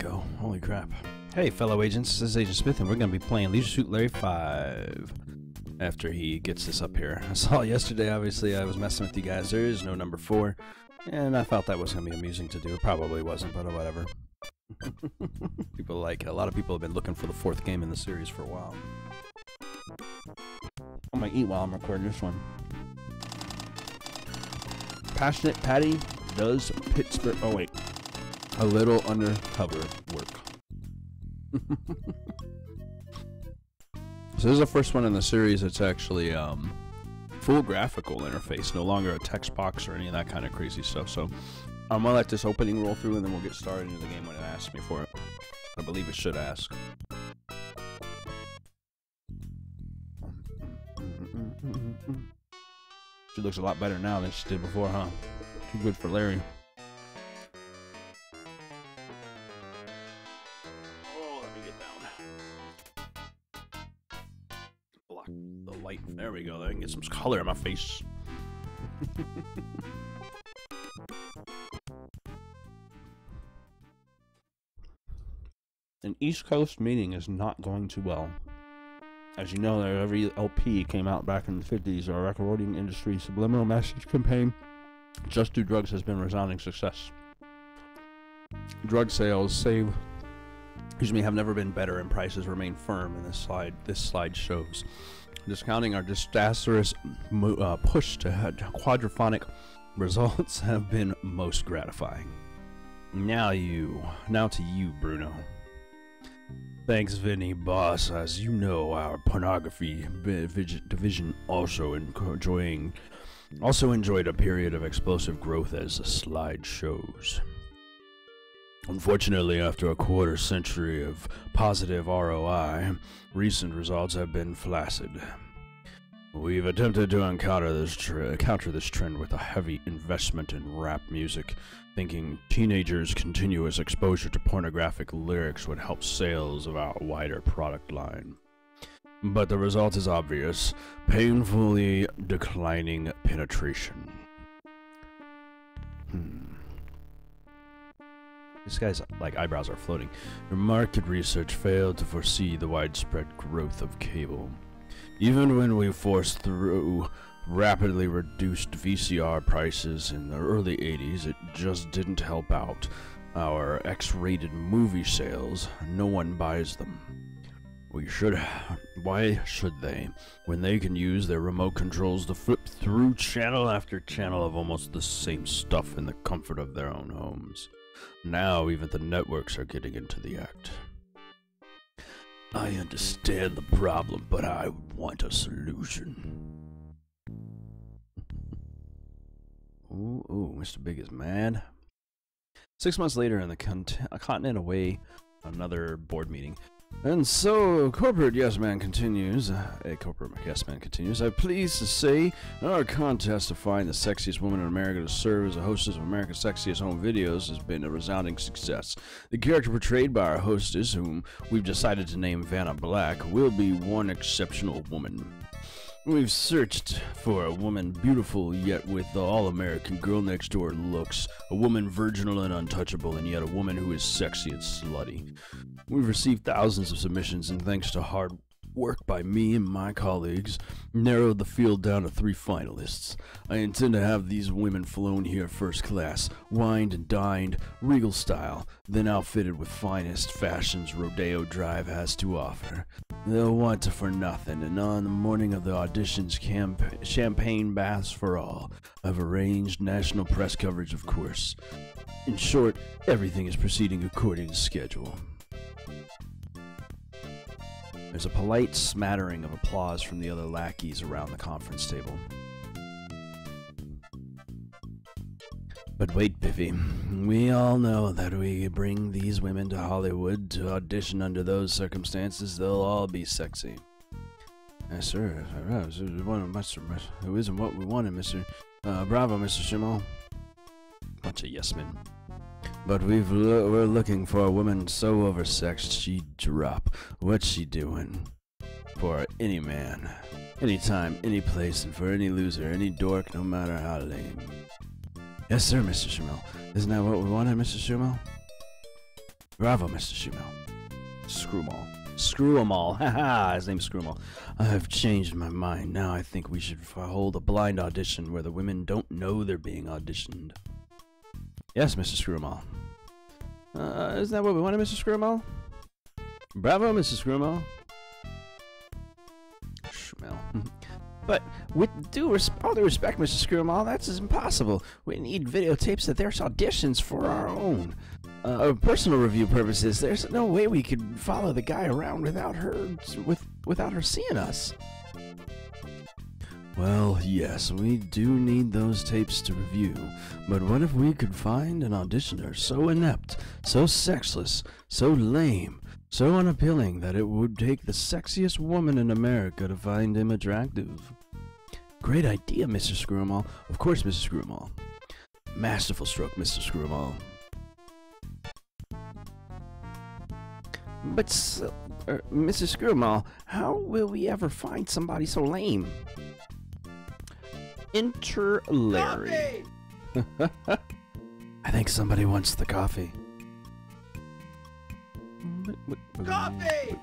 go. Holy crap. Hey, fellow agents, this is Agent Smith, and we're going to be playing Leisure Suit Larry 5 after he gets this up here. I saw yesterday, obviously, I was messing with you guys. There is no number 4, and I thought that was going to be amusing to do. It probably wasn't, but whatever. People like it. A lot of people have been looking for the 4th game in the series for a while. I'm going to eat while I'm recording this one. Passionate Patty does Pittsburgh... Oh, wait. A little undercover work. So this is the first one in the series that's actually full graphical interface, no longer a text box or any of that kind of crazy stuff. So I'm gonna let this opening roll through and then we'll get started into the game when it asks me for it. I believe it should ask. She looks a lot better now than she did before, huh? Too good for Larry. The light. There we go. I can get some color in my face. An East Coast meeting is not going too well. As you know, every LP came out back in the 50s. Our recording industry subliminal message campaign, Just Do Drugs, has been a resounding success. Drug sales have never been better, and prices remain firm. In this slide shows discounting our disastrous push to quadraphonic results have been most gratifying. Now to you, Bruno. Thanks, Vinny, boss. As you know, our pornography division also enjoyed a period of explosive growth, as the slide shows. Unfortunately, after a quarter century of positive ROI, recent results have been flaccid. We've attempted to counter this trend with a heavy investment in rap music, thinking teenagers' continuous exposure to pornographic lyrics would help sales of our wider product line. But the result is obvious: painfully declining penetration. This guy's eyebrows are floating. Your market research failed to foresee the widespread growth of cable. Even when we forced through rapidly reduced VCR prices in the early 80s, it just didn't help out our X-rated movie sales. No one buys them. Why should they, when they can use their remote controls to flip through channel after channel of almost the same stuff in the comfort of their own homes? Now even the networks are getting into the act. I understand the problem, but I want a solution. Ooh, Mr. Big is mad. 6 months later, in the continent away, another board meeting. And so, corporate yes man continues. I'm pleased to say our contest to find the sexiest woman in America to serve as a hostess of America's Sexiest Home Videos has been a resounding success. The character portrayed by our hostess, whom we've decided to name Vanna Black, will be one exceptional woman. We've searched for a woman beautiful yet with the all-American girl next door looks, a woman virginal and untouchable, and yet a woman who is sexy and slutty. We've received thousands of submissions, and thanks to hard work by me and my colleagues, narrowed the field down to 3 finalists. I intend to have these women flown here first class, wined and dined, regal style, then outfitted with finest fashions Rodeo Drive has to offer. They'll want for nothing, and on the morning of the auditions, champagne baths for all. I've arranged national press coverage, of course. In short, everything is proceeding according to schedule. There's a polite smattering of applause from the other lackeys around the conference table. But wait, Biffy. We all know that we bring these women to Hollywood to audition under those circumstances. They'll all be sexy. Yes, sir. Who isn't what we wanted, Mr. Bravo, Mr. Schimmel. Bunch of yes men. But we're looking for a woman so oversexed she'd drop. What's she doing? For any man, anytime, any place, and for any loser, any dork, no matter how lame. Yes, sir, Mr. Schimmel. Isn't that what we wanted, Mr. Schimmel? Bravo, Mr. Screwmall. Screw 'em all. Haha, his name's Screwmall. I've changed my mind. Now I think we should hold a blind audition where the women don't know they're being auditioned. Yes, Mr. Screwmall. Isn't that what we wanted, Mr. Screwmall? Bravo, Mr. Screwmall. Schmel. But with all due respect, Mr. Screwmall, that's impossible. We need videotapes of their auditions for our own. Personal review purposes, there's no way we could follow the guy around without her seeing us. Well, yes, we do need those tapes to review, but what if we could find an auditioner so inept, so sexless, so lame, so unappealing that it would take the sexiest woman in America to find him attractive? Great idea, Mr. Screwmall. Of course, Mr. Screwmall. Masterful stroke, Mr. Screwmall. But, Mr. Screwmall, how will we ever find somebody so lame? Enter Larry. I think somebody wants the coffee. Coffee!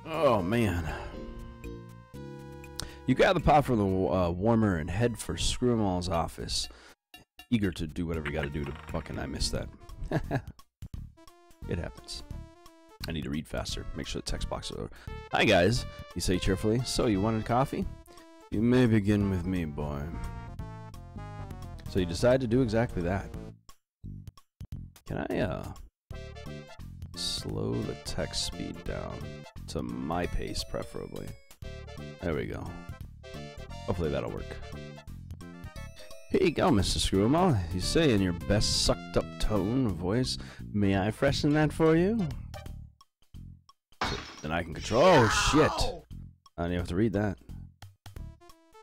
Oh, man. You grab the pot from the warmer and head for Screwmall's office. Eager to do whatever you gotta do to fucking... I missed that. It happens. I need to read faster. Make sure the text box is over. Hi, guys. You say cheerfully. So, you wanted coffee? You may begin with me, boy. So you decide to do exactly that. Can I, slow the text speed down to my pace, preferably. There we go. Hopefully that'll work. Here you go, Mr. Screwmall. You say in your best sucked-up tone of voice, may I freshen that for you? So, then I can control... Oh, shit! I don't even have to read that.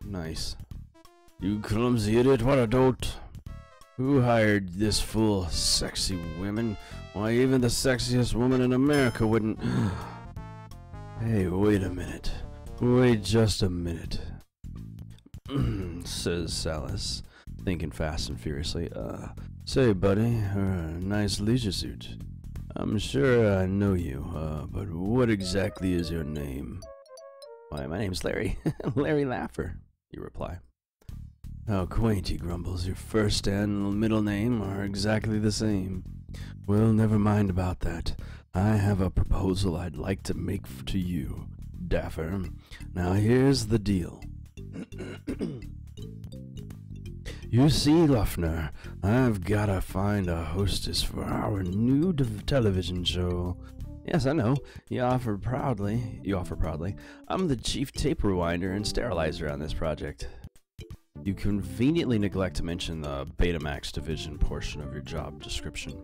Nice. You clumsy idiot, what a dolt. Who hired this fool? Sexy women? Why, even the sexiest woman in America wouldn't... Hey, wait a minute. Wait just a minute. Says Salas, thinking fast and furiously. Say, buddy, nice leisure suit. I'm sure I know you, but what exactly is your name? Why, my name's Larry. Larry Laffer, you reply. How quaint, he grumbles. Your first and middle name are exactly the same. Well, never mind about that. I have a proposal I'd like to make to you, Daffer. Now, here's the deal. You see, Luffner, I've gotta find a hostess for our new television show. Yes, I know. You offer proudly. I'm the chief tape rewinder and sterilizer on this project. You conveniently neglect to mention the Betamax division portion of your job description.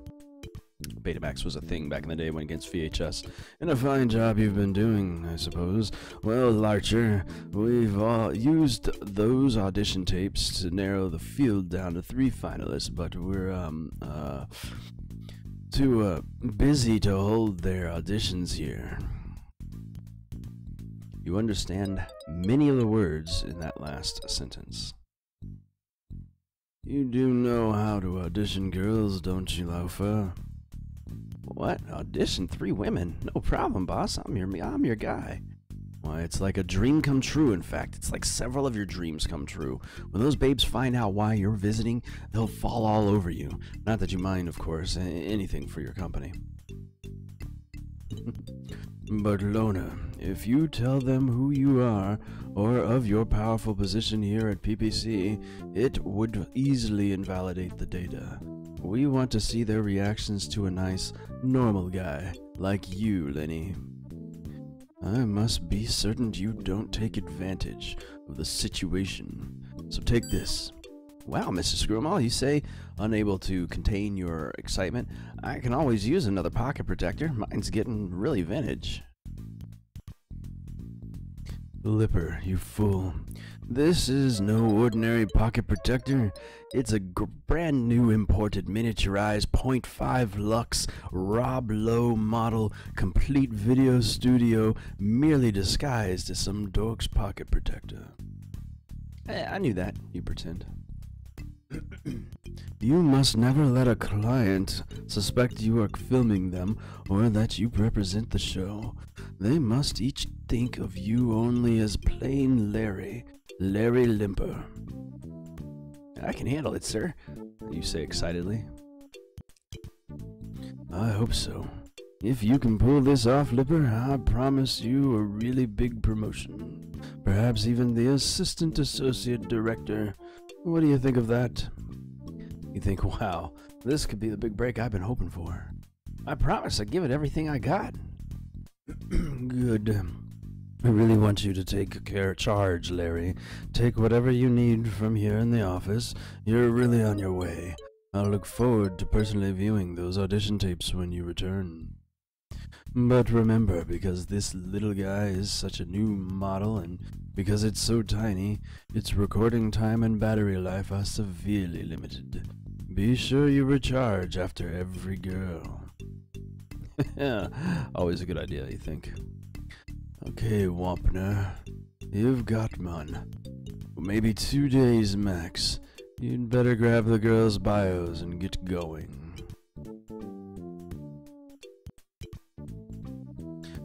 Betamax was a thing back in the day when against VHS. And a fine job you've been doing, I suppose. Well, Larcher, we've all used those audition tapes to narrow the field down to 3 finalists, but we're, too, busy to hold their auditions here. You understand many of the words in that last sentence. You do know how to audition girls, don't you, Laufer? What? Audition 3 women? No problem, boss. I'm your guy. Why, it's like a dream come true, in fact. It's like several of your dreams come true. When those babes find out why you're visiting, they'll fall all over you. Not that you mind, of course, anything for your company. But Lona, if you tell them who you are, or of your powerful position here at PPC, it would easily invalidate the data. We want to see their reactions to a nice, normal guy, like you, Lenny. I must be certain you don't take advantage of the situation. So take this. Wow, Mr. Screwmall, you say, unable to contain your excitement. I can always use another pocket protector. Mine's getting really vintage. Lipper, you fool. This is no ordinary pocket protector. It's a brand new imported miniaturized 0.5 lux Rob Lowe model complete video studio merely disguised as some dork's pocket protector. I knew that, you pretend. You must never let a client suspect you are filming them or that you represent the show. They must each think of you only as plain Larry Limper. I can handle it, sir, you say excitedly. I hope so. If you can pull this off, Lipper, I promise you a really big promotion. Perhaps even the assistant associate director. What do you think of that? You think, wow, this could be the big break I've been hoping for. I promise I'd give it everything I got. Good. I really want you to take charge, Larry. Take whatever you need from here in the office. You're really on your way. I'll look forward to personally viewing those audition tapes when you return. But remember, because this little guy is such a new model and because it's so tiny, its recording time and battery life are severely limited. Be sure you recharge after every girl. Always a good idea, you think. Okay, Wampner, you've got one. Maybe 2 days max. You'd better grab the girls' bios and get going.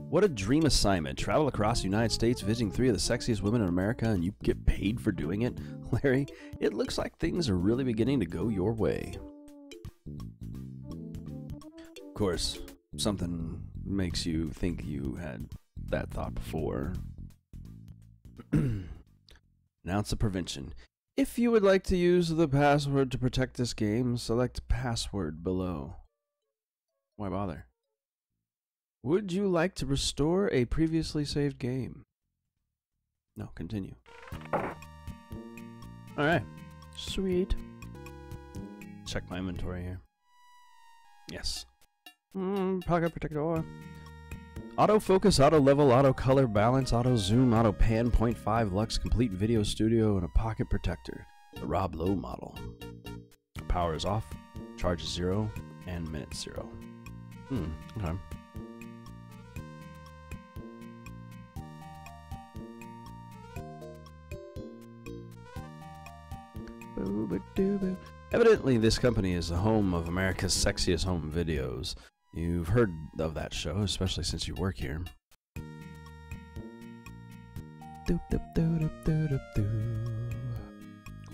What a dream assignment. Travel across the United States visiting 3 of the sexiest women in America and you get paid for doing it? Larry, it looks like things are really beginning to go your way. Of course, something makes you think you had that thought before. Announce the prevention. If you would like to use the password to protect this game, select password below. Why bother? Would you like to restore a previously saved game? No, continue. Alright. Sweet. Check my inventory here. Yes. Pocket protector. Autofocus, auto level, auto color balance, auto zoom, auto pan, 0.5 lux, complete video studio, and a pocket protector. The Rob Lowe model. Power is off, charge is 0, and minute 0. Okay. Evidently, this company is the home of America's sexiest home videos. You've heard of that show, especially since you work here.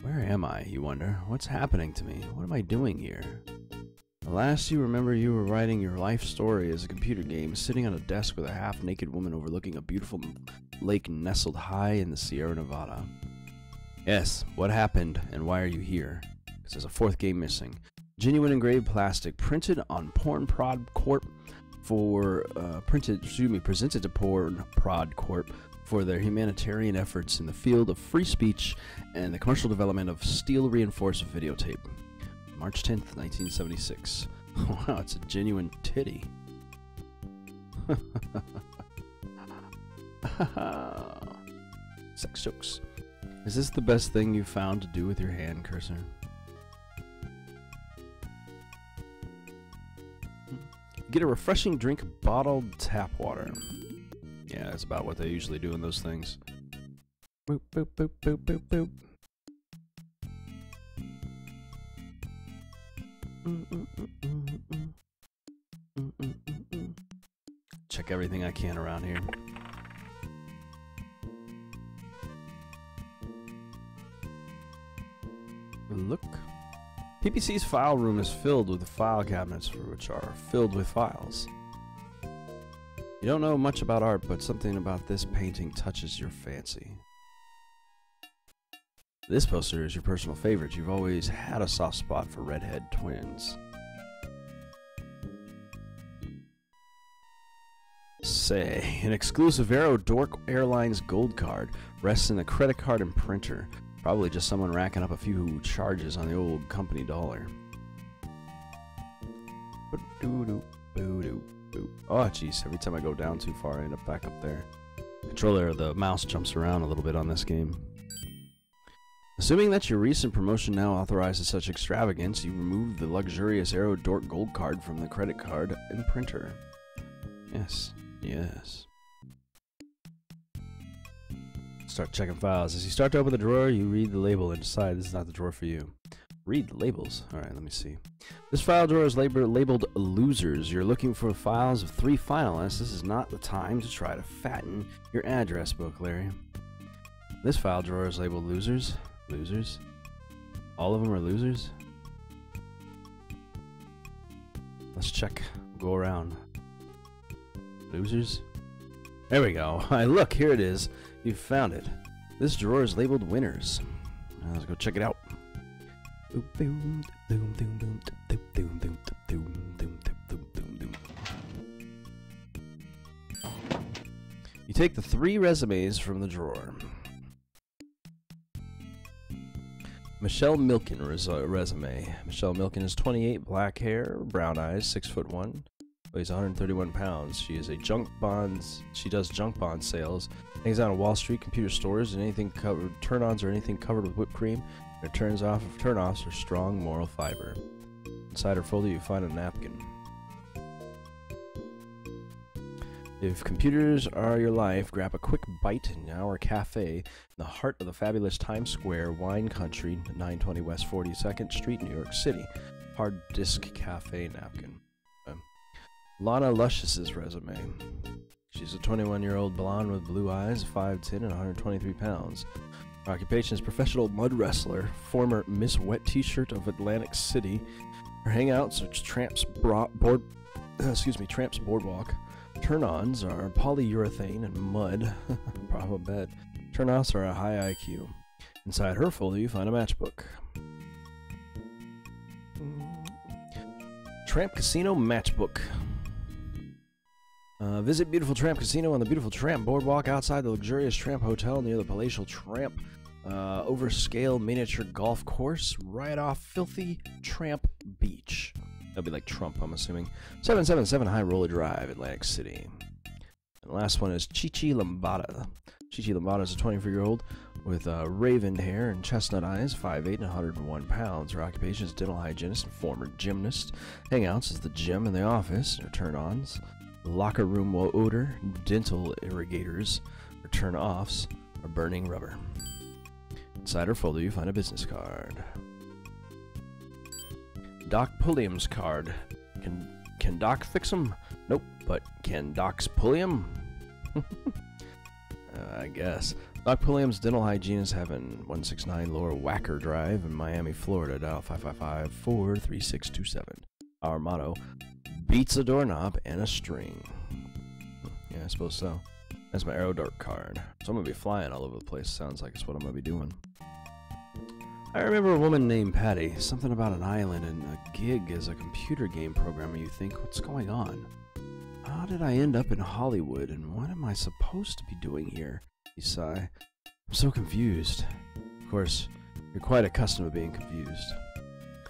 Where am I, you wonder? What's happening to me? What am I doing here? Last you remember, you were writing your life story as a computer game, sitting on a desk with a half-naked woman overlooking a beautiful lake nestled high in the Sierra Nevada. Yes, what happened, and why are you here? Because there's a 4th game missing. Genuine engraved plastic, printed on Porn Prod Corp for presented to Porn Prod Corp for their humanitarian efforts in the field of free speech and the commercial development of steel-reinforced videotape. March 10th, 1976. Wow, it's a genuine titty. Sex jokes. Is this the best thing you found to do with your hand cursor? Get a refreshing drink, bottled tap water. Yeah, that's about what they usually do in those things. Boop, boop, boop, boop, boop, boop. Check everything I can around here. Look. PPC's file room is filled with file cabinets which are filled with files. You don't know much about art, but something about this painting touches your fancy. This poster is your personal favorite. You've always had a soft spot for redhead twins. Say, an exclusive Aero Dork Airlines gold card rests in the credit card and printer. Probably just someone racking up a few charges on the old company dollar. Oh jeez, every time I go down too far I end up back up there. Controller, the mouse jumps around a little bit on this game. Assuming that your recent promotion now authorizes such extravagance, you remove the luxurious Aero Dork gold card from the credit card and printer. Yes, yes. Start checking files. As you start to open the drawer, you read the label and decide this is not the drawer for you. Read labels. Alright, let me see. This file drawer is labeled losers. You're looking for files of 3 finalists. This is not the time to try to fatten your address book, Larry. This file drawer is labeled losers. Losers? All of them are losers? Let's check. Go around. Losers? There we go. Look, here it is. You found it. This drawer is labeled winners. Let's go check it out. You take the 3 resumes from the drawer. Michelle Milken resume. Michelle Milken is 28, black hair, brown eyes, 6'1", weighs 131 pounds. She is a junk bonds. She does junk bond sales. Hangs out on Wall Street, computer stores, and anything covered, turn-ons or anything covered with whipped cream. Her turn-offs are strong moral fiber. Inside her folder, you find a napkin. If computers are your life, grab a quick bite in our cafe in the heart of the fabulous Times Square wine country, 920 West 42nd Street, New York City. Hard disk cafe napkin. Lana Luscious's resume. She's a 21-year-old blonde with blue eyes, 5'10", and 123 pounds. Her occupation is professional mud wrestler, former Miss Wet T-shirt of Atlantic City. Her hangouts are Tramps Boardwalk. Turn-ons are polyurethane and mud. Bravo bed. Turn-offs are a high IQ. Inside her folder, you find a matchbook. Tramp Casino matchbook. Visit Beautiful Tramp Casino on the Beautiful Tramp Boardwalk outside the luxurious Tramp Hotel near the palatial Tramp overscale miniature golf course right off filthy Tramp Beach. That'll be like Trump, I'm assuming. 777 High Roller Drive, Atlantic City. And the last one is Chichi Lambada. Chichi Lambada is a 24-year-old with raven hair and chestnut eyes, 5'8", and 101 pounds. Her occupation is dental hygienist and former gymnast. Hangouts is the gym and the office. Her turn-ons, locker room odor, dental irrigators. Her turn-offs are burning rubber. Inside her folder, you find a business card. Doc Pulliam's card. Can Doc fix him? Nope, but can Docs Pulliam? I guess. Doc Pulliam's dental hygienist have an 169 Lower Wacker Drive in Miami, Florida. Dial 555-43627. Our motto, beats a doorknob and a string. Yeah, I suppose so. That's my Aerodart card. So I'm going to be flying all over the place. Sounds like it's what I'm going to be doing. I remember a woman named Patty. Something about an island and a gig as a computer game programmer. You think, what's going on? How did I end up in Hollywood, and what am I supposed to be doing here? You sigh. I'm so confused. Of course, you're quite accustomed to being confused.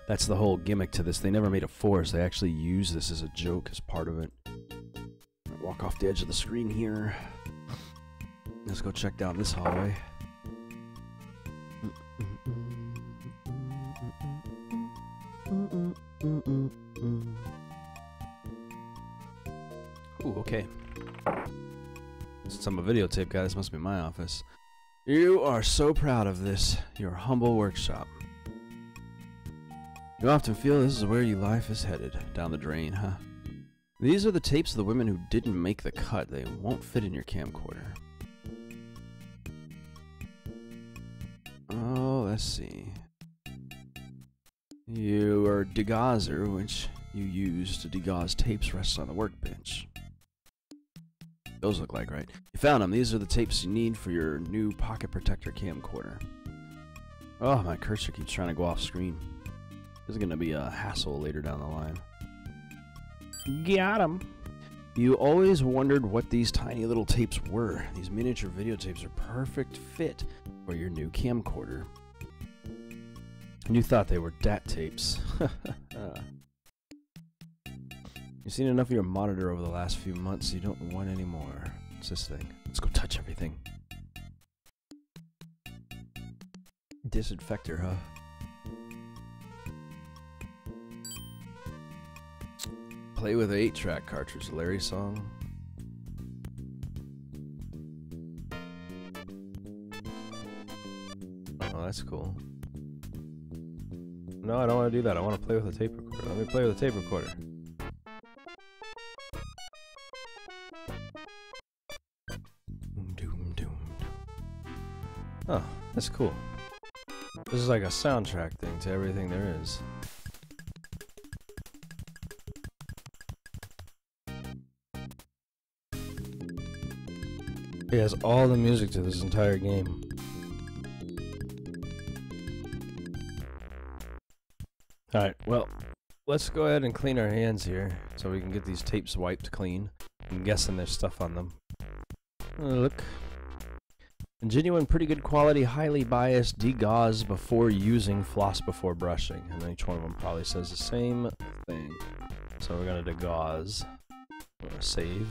That's the whole gimmick to this. They never made a force. They actually use this as a joke, as part of it. I'll walk off the edge of the screen here. Let's go check down this hallway. Ooh, okay. Since I'm a videotape guy, this must be my office. You are so proud of this, your humble workshop. You often feel this is where your life is headed, down the drain, huh? These are the tapes of the women who didn't make the cut. They won't fit in your camcorder. Oh, let's see. Your degauser, which you use to degauss tapes, rests on the workbench. Those look like right. You found them. These are the tapes you need for your new pocket protector camcorder. Oh, my cursor keeps trying to go off screen. This is going to be a hassle later down the line. Got 'em. You always wondered what these tiny little tapes were. These miniature videotapes are perfect fit for your new camcorder. And you thought they were DAT tapes. You've seen enough of your monitor over the last few months, you don't want any more. What's this thing? Let's go touch everything. Disinfector, huh? Play with an 8-track cartridge, Larry song. Oh, that's cool. No, I don't want to do that. I want to play with a tape recorder. Let me play with a tape recorder. Oh, that's cool. This is like a soundtrack thing to everything there is. It has all the music to this entire game. Alright, well, let's go ahead and clean our hands here so we can get these tapes wiped clean. I'm guessing there's stuff on them. Look. Genuine, pretty good quality, highly biased, degauze before using, floss before brushing. And each one of them probably says the same thing. So we're going to degauze. We're going to save.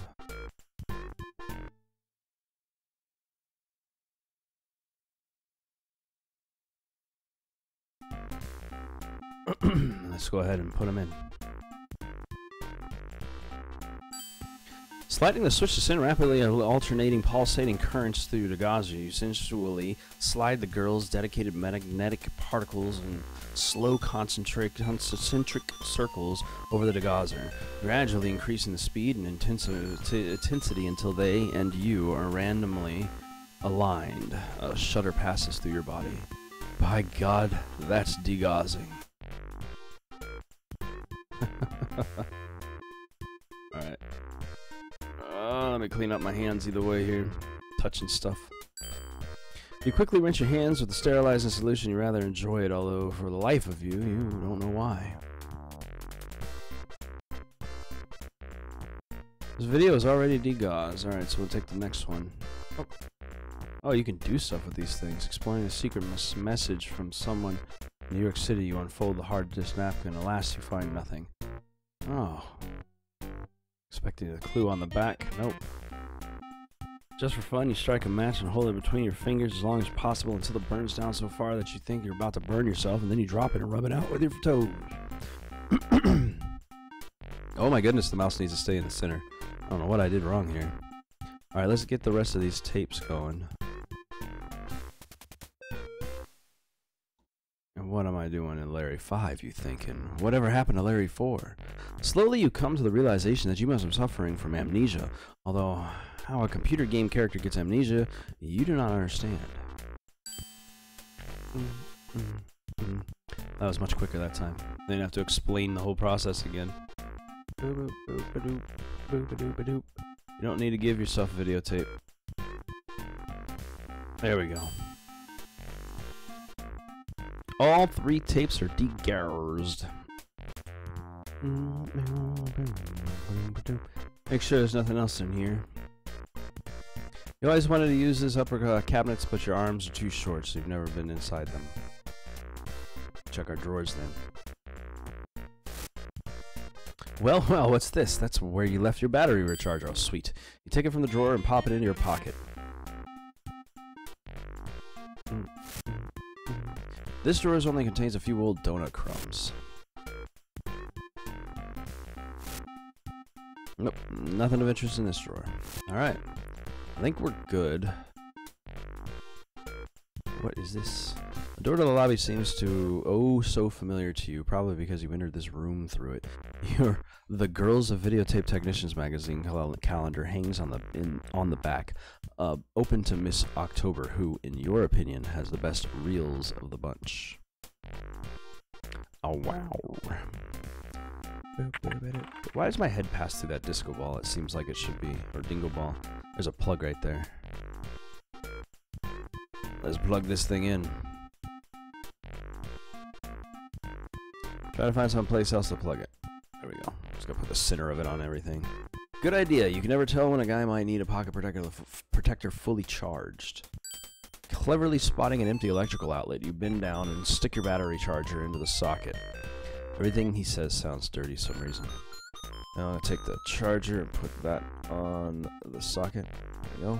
Let's go ahead and put them in. Sliding the switch to send rapidly alternating pulsating currents through the gauze, you sensually slide the girl's dedicated magnetic particles in slow concentric circles over the degauzer, gradually increasing the speed and intensity until they and you are randomly aligned. A shudder passes through your body. By God, that's degauzing. Alright. Let me clean up my hands either way here. Touching stuff. You quickly rinse your hands with the sterilizing solution. You rather enjoy it, although for the life of you, you don't know why. This video is already degauzed. Alright, so we'll take the next one. Oh, you can do stuff with these things. Exploring a secret message from someone in New York City. You unfold the hard disk napkin. Alas, you find nothing. Oh. Expecting a clue on the back. Nope. Just for fun, you strike a match and hold it between your fingers as long as possible until it burns down so far that you think you're about to burn yourself, and then you drop it and rub it out with your toes. Oh my goodness, the mouse needs to stay in the center. I don't know what I did wrong here. Alright, let's get the rest of these tapes going. And what am I doing in Larry 5, you thinking? Whatever happened to Larry 4? Slowly you come to the realization that you must be suffering from amnesia, although how a computer game character gets amnesia, you do not understand. That was much quicker that time. They didn't have to explain the whole process again. You don't need to give yourself a videotape. There we go. All 3 tapes are degauzed. Make sure there's nothing else in here. You always wanted to use these upper cabinets, but your arms are too short, so you've never been inside them. Check our drawers then. Well, what's this? That's where you left your battery recharger. Oh, sweet. You take it from the drawer and pop it into your pocket. This drawer only contains a few old donut crumbs. Nope, nothing of interest in this drawer. Alright, I think we're good. What is this? The door to the lobby seems to, oh, so familiar to you, probably because you entered this room through it. The Girls of Videotape Technicians magazine calendar hangs on the back, open to Miss October, who, in your opinion, has the best reels of the bunch. Oh, wow. Why does my head pass through that disco ball? It seems like it should be, or dingo ball. There's a plug right there. Let's plug this thing in. Try to find someplace else to plug it. There we go. Just gonna put the center of it on everything. Good idea. You can never tell when a guy might need a pocket protector fully charged. Cleverly spotting an empty electrical outlet, you bend down and stick your battery charger into the socket. Everything he says sounds dirty for some reason. Now I'm gonna take the charger and put that on the socket. There we go.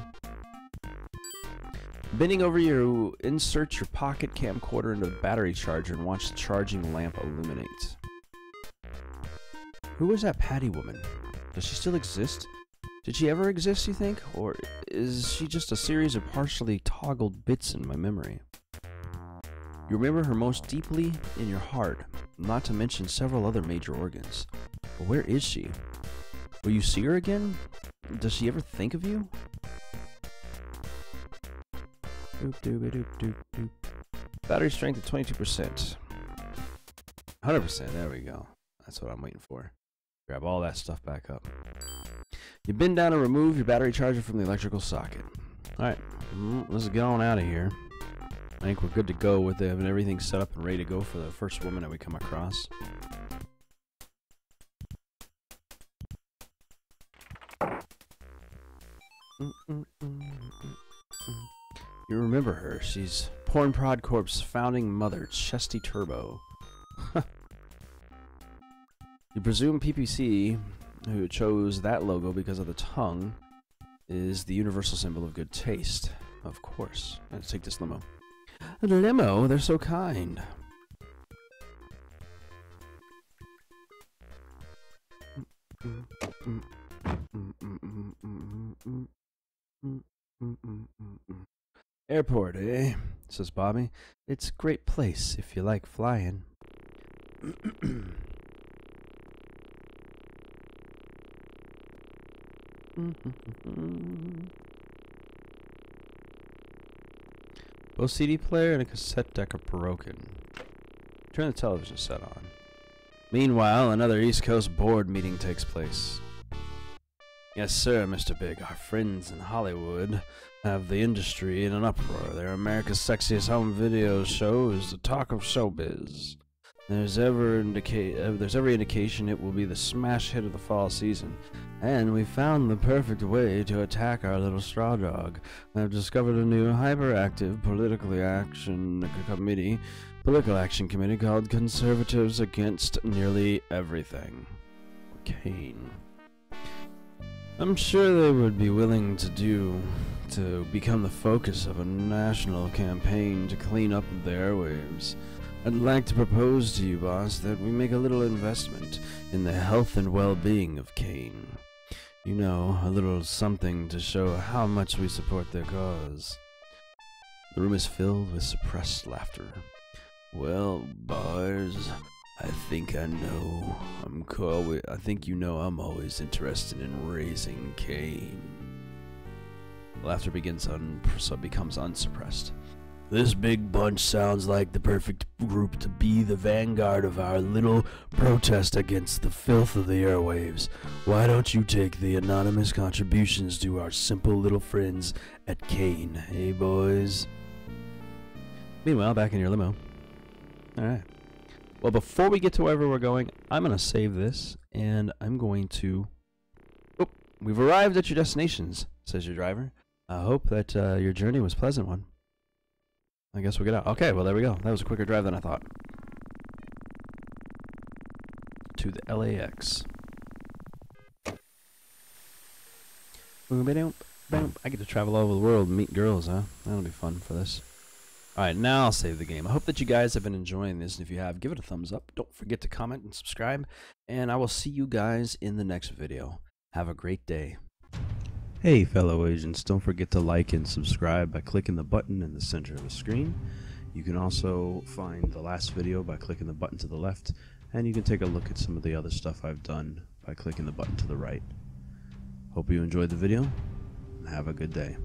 Bending over, you insert your pocket camcorder into the battery charger and watch the charging lamp illuminate. Who was that Patty woman? Does she still exist? Did she ever exist, you think? Or is she just a series of partially toggled bits in my memory? You remember her most deeply in your heart, not to mention several other major organs. But where is she? Will you see her again? Does she ever think of you? Doop, doop, doop, doop, doop. Battery strength at 22%. 100%, there we go. That's what I'm waiting for. Grab all that stuff back up. You bend down and remove your battery charger from the electrical socket. Alright, let's get on out of here. I think we're good to go with everything set up and ready to go for the first woman that we come across. You remember her. She's Porn Prod Corp's founding mother, Chesty Turbo. You presume PPC, who chose that logo because of the tongue, is the universal symbol of good taste. Of course. Let's take this limo. A limo? They're so kind. Airport, eh? Says Bobby. It's a great place if you like flying. Both CD player and a cassette deck are broken. Turn the television set on. Meanwhile, another East Coast board meeting takes place. Yes, sir, Mr. Big. Our friends in Hollywood have the industry in an uproar. They're America's sexiest home video show is the talk of showbiz. There's every indication it will be the smash hit of the fall season. And we found the perfect way to attack our little straw dog. I've discovered a new hyperactive political action committee called Conservatives Against Nearly Everything. Kane. I'm sure they would be willing to become the focus of a national campaign to clean up the airwaves. I'd like to propose to you, boss, that we make a little investment in the health and well-being of Kane. You know, a little something to show how much we support their cause. The room is filled with suppressed laughter. Well, boys, I think I know. I think you know I'm always interested in raising Kane. Laughter becomes unsuppressed. This big bunch sounds like the perfect group to be the vanguard of our little protest against the filth of the airwaves. Why don't you take the anonymous contributions to our simple little friends at Kane, hey boys? Meanwhile, back in your limo. Alright. Well, before we get to wherever we're going, I'm going to save this, and I'm going to... Oh, we've arrived at your destinations, says your driver. I hope that your journey was a pleasant one. I guess we'll get out. Okay, well, there we go. That was a quicker drive than I thought. To the LAX. I get to travel all over the world and meet girls, huh? That'll be fun for this. Alright, now I'll save the game. I hope that you guys have been enjoying this, and if you have, give it a thumbs up. Don't forget to comment and subscribe, and I will see you guys in the next video. Have a great day. Hey fellow agents, don't forget to like and subscribe by clicking the button in the center of the screen. You can also find the last video by clicking the button to the left, and you can take a look at some of the other stuff I've done by clicking the button to the right. Hope you enjoyed the video, and have a good day.